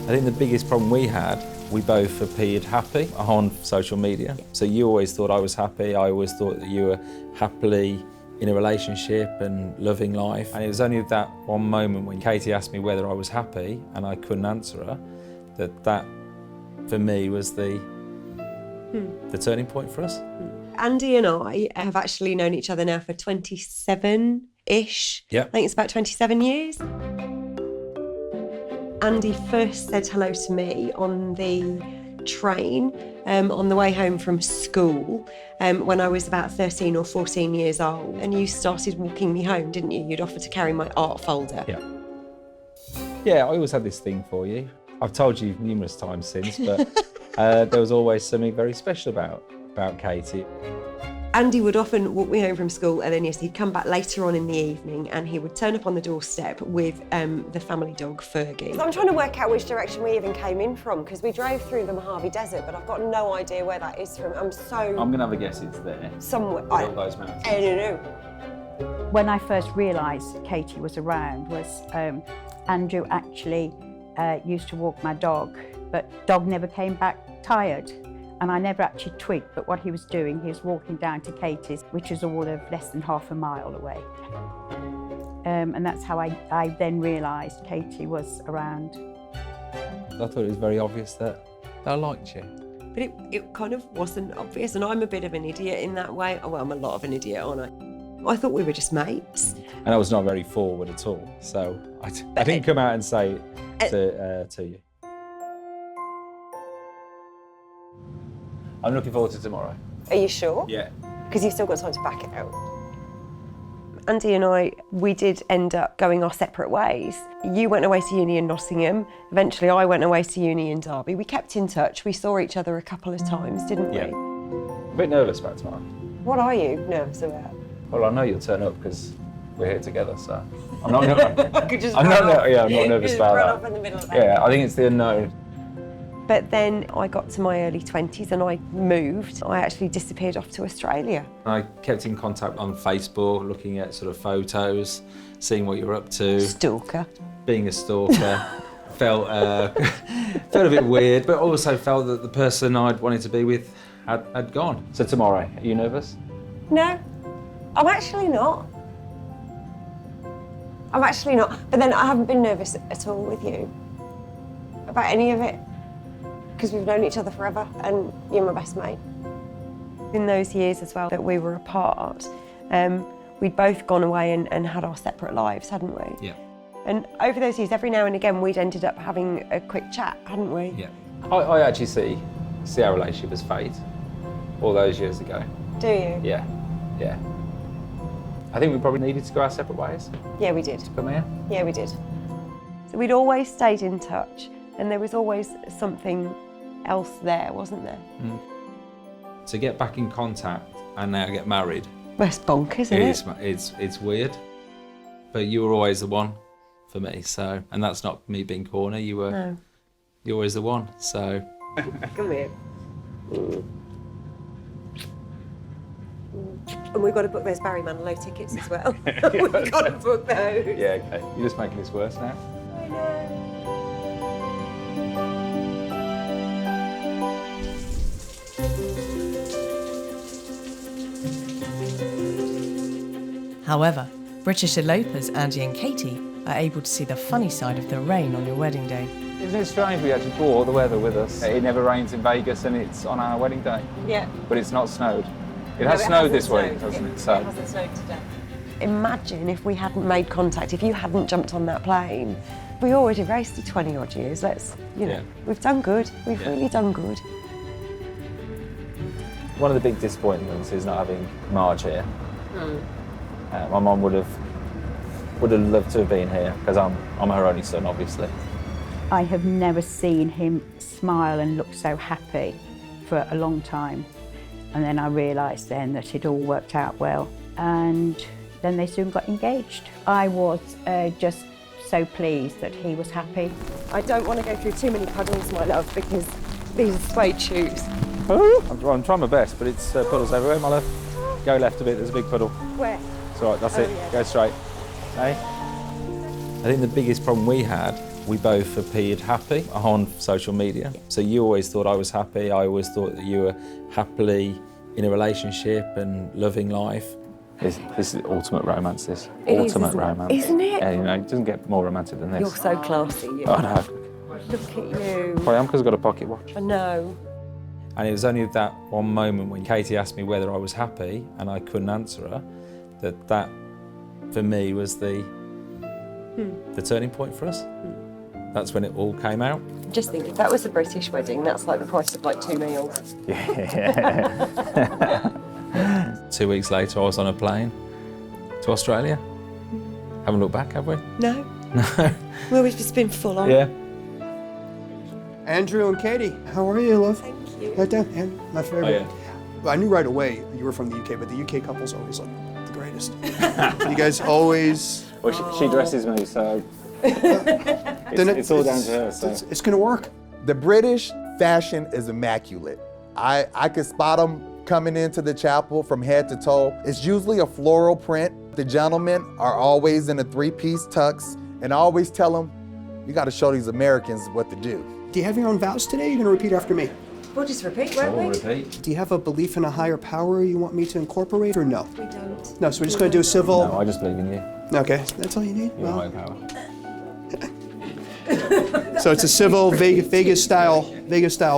I think the biggest problem we had, we both appeared happy on social media. So you always thought I was happy, I always thought that you were happily in a relationship and loving life. And it was only that one moment when Katy asked me whether I was happy and I couldn't answer her, that for me was the turning point for us. Andy and I have actually known each other now for 27-ish. Yeah. I think it's about 27 years. Andy first said hello to me on the train on the way home from school when I was about 13 or 14 years old. And you started walking me home, didn't you? You'd offer to carry my art folder. Yeah. Yeah, I always had this thing for you. I've told you numerous times since, but there was always something very special about Katy. Andy would often walk me home from school, and then yes, he'd come back later on in the evening and he would turn up on the doorstep with the family dog, Fergie. I'm trying to work out which direction we even came in from, because we drove through the Mojave Desert, but I've got no idea where that is from. I'm going to have a guess it's there. Somewhere. All those mountains. I don't know. When I first realised Katy was around was Andrew actually used to walk my dog, but dog never came back tired. And I never actually twigged, but what he was doing, he was walking down to Katy's, which was all of less than half a mile away. And that's how I then realised Katy was around. I thought it was very obvious that I liked you. But it kind of wasn't obvious, and I'm a bit of an idiot in that way. Oh, well, I'm a lot of an idiot, aren't I? I thought we were just mates. And I was not very forward at all, so I didn't come out and say it to you. I'm looking forward to tomorrow. Are you sure? Yeah. Because you've still got time to back it out. Andy and I, we did end up going our separate ways. You went away to uni in Nottingham. Eventually I went away to uni in Derby. We kept in touch. We saw each other a couple of times, didn't we? Yeah. I'm a bit nervous about tomorrow. What are you nervous about? Well, I know you'll turn up because we're here together, so I'm not nervous Off about in the middle of that. Yeah, I think it's the unknown. But then I got to my early 20s and I moved. I actually disappeared off to Australia. I kept in contact on Facebook, looking at sort of photos, seeing what you're up to. Stalker. Being a stalker. felt a bit weird, but also felt that the person I'd wanted to be with had gone. So tomorrow, are you nervous? No, I'm actually not. But then I haven't been nervous at all with you about any of it, because we've known each other forever and you're my best mate. In those years as well that we were apart, we'd both gone away and had our separate lives, hadn't we? Yeah. And over those years, every now and again, we'd ended up having a quick chat, hadn't we? Yeah. I actually see our relationship as fate all those years ago. Do you? Yeah, yeah. I think we probably needed to go our separate ways. Yeah, we did. Come here. Yeah, we did. So we'd always stayed in touch and there was always something else there, wasn't there? Mm. To get back in contact and now get married. Well, it's bonkers, isn't it? It's weird, but you were always the one for me. So, and that's not me being corny. You're always the one. So, Come here. And we've got to book those Barry Manilow tickets as well. We've got to book those. yeah, okay. You're just making this worse now. I know. However, British elopers Andy and Katy are able to see the funny side of the rain on your wedding day. Isn't it strange we actually brought all the weather with us? It never rains in Vegas and it's on our wedding day. Yeah. But it's not snowed. It has snowed this week, hasn't it? So. It hasn't snowed today. Imagine if we hadn't made contact, if you hadn't jumped on that plane. We already raced 20 odd years. We've done good. We've really done good. One of the big disappointments is not having Marge here. My mum would have loved to have been here because I'm her only son, obviously. I have never seen him smile and look so happy for a long time. And then I realised then that it all worked out well. And then they soon got engaged. I was just so pleased that he was happy. I don't want to go through too many puddles, my love, because these are suede shoes. I'm trying my best, but it's puddles everywhere, my love. Go left a bit, there's a big puddle. Where? It's all right, that's it. Yeah. Go straight. Hey? I think the biggest problem we had, we both appeared happy on social media. So you always thought I was happy, I always thought that you were happily in a relationship and loving life. This is ultimate romance, this. It is, Ultimate isn't it? romance. Isn't it? Yeah, you know, it doesn't get more romantic than this. You're so classy. You. Oh, no. Look at you. I am because I've got a pocket watch. I know. And it was only that one moment when Katy asked me whether I was happy and I couldn't answer her, that for me was the turning point for us. That's when it all came out. Just think, if that was a British wedding, that's like the price of like 2 meals. Yeah. 2 weeks later, I was on a plane to Australia. Haven't looked back, have we? No. No. Well, we've just been full on. Yeah. Andrew and Katy, how are you, love? Thank you. Right down, and my favorite. Oh, yeah. Well, I knew right away you were from the UK, but the UK couple's always like the greatest. You guys always. Well, she dresses me, so it's all down to her. So. It's gonna work. The British fashion is immaculate. I could spot them coming into the chapel from head to toe. It's usually a floral print. The gentlemen are always in a 3-piece tux, and I always tell them, you gotta show these Americans what to do. Do you have your own vows today? You're gonna repeat after me. We'll just repeat, won't we? Repeat. Do you have a belief in a higher power you want me to incorporate, or no? We don't. No, so we're just gonna do a civil. No, I just believe in you. Okay, that's all you need. You're Well, high power. so it's a civil Vegas style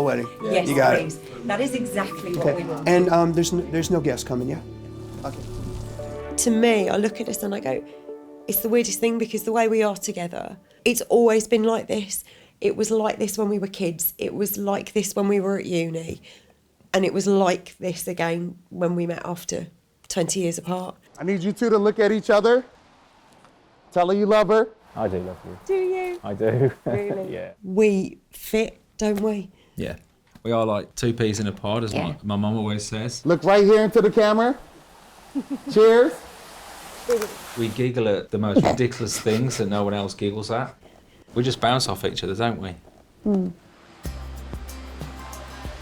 wedding. Yes, You got it. please. That is exactly what we want. And there's no guests coming, yeah? Okay. To me, I look at this and I go, it's the weirdest thing because the way we are together, it's always been like this. It was like this when we were kids. It was like this when we were at uni. And it was like this again when we met after 20 years apart. I need you two to look at each other. Tell her you love her. I do love you. Do you? I do. Really? Yeah. We fit, don't we? Yeah. We are like 2 peas in a pod, as my mum always says. Look right here into the camera. Cheers. We giggle at the most ridiculous things that no one else giggles at. We just bounce off each other, don't we?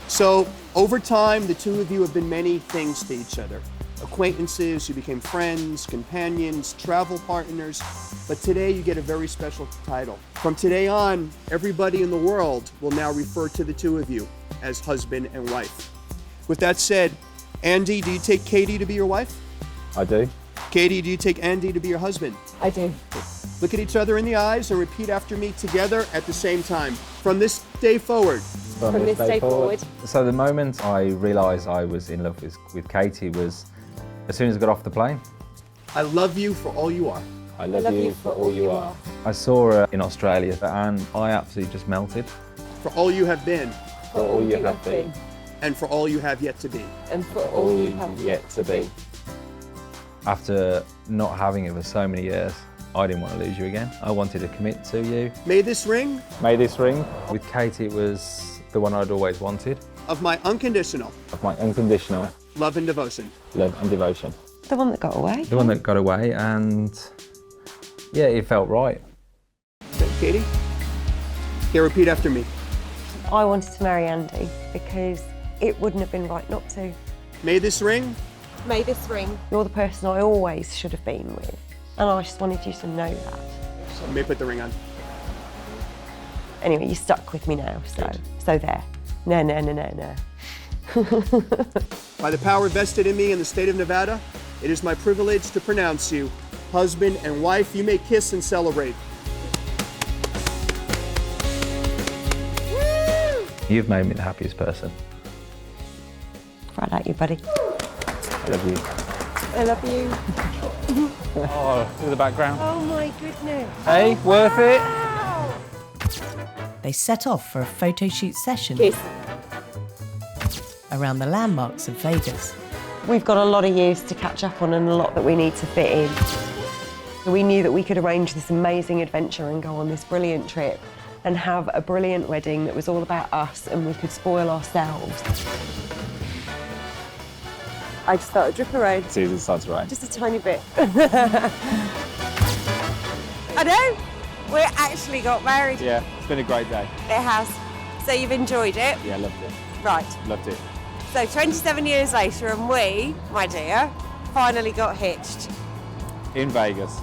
So over time, the two of you have been many things to each other. Acquaintances, you became friends, companions, travel partners, but today you get a very special title. From today on, everybody in the world will now refer to the two of you as husband and wife. With that said, Andy, do you take Katy to be your wife? I do. Katy, do you take Andy to be your husband? I do. Look at each other in the eyes and repeat after me together at the same time. From this day forward. From this day forward. So the moment I realised I was in love with Katy was as soon as I got off the plane. I love you for all you are. I love you for all you are. I saw her in Australia and I absolutely just melted. For all you have been. For all you have been. And for all you have yet to be. And for all you have Yet to be. After not having it for so many years, I didn't want to lose you again. I wanted to commit to you. May this ring May this ring. With Katy, it was the one I'd always wanted. of my unconditional Of my unconditional love and devotion. love and devotion. The one that got away. The one that got away, and yeah, it felt right. Okay, Katy? Okay, repeat after me. I wanted to marry Andy because it wouldn't have been right not to. May this ring May this ring. You're the person I always should have been with. And I just wanted you to know that. You may put the ring on. Anyway, you're stuck with me now, so there. No. By the power vested in me in the state of Nevada, it is my privilege to pronounce you husband and wife. You may kiss and celebrate. You've made me the happiest person. Right at you, buddy. I love you. I love you. Oh, look at the background. Oh my goodness. Hey, worth it? They set off for a photo shoot session Kiss. around the landmarks of Vegas. We've got a lot of years to catch up on and a lot that we need to fit in. We knew that we could arrange this amazing adventure and go on this brilliant trip and have a brilliant wedding that was all about us and we could spoil ourselves. I just felt a drip of rain, Susan starts to rain. just a tiny bit. I know. We actually got married. Yeah, it's been a great day. It has. So you've enjoyed it? Yeah, loved it. Right. Loved it. So 27 years later and we, my dear, finally got hitched. In Vegas.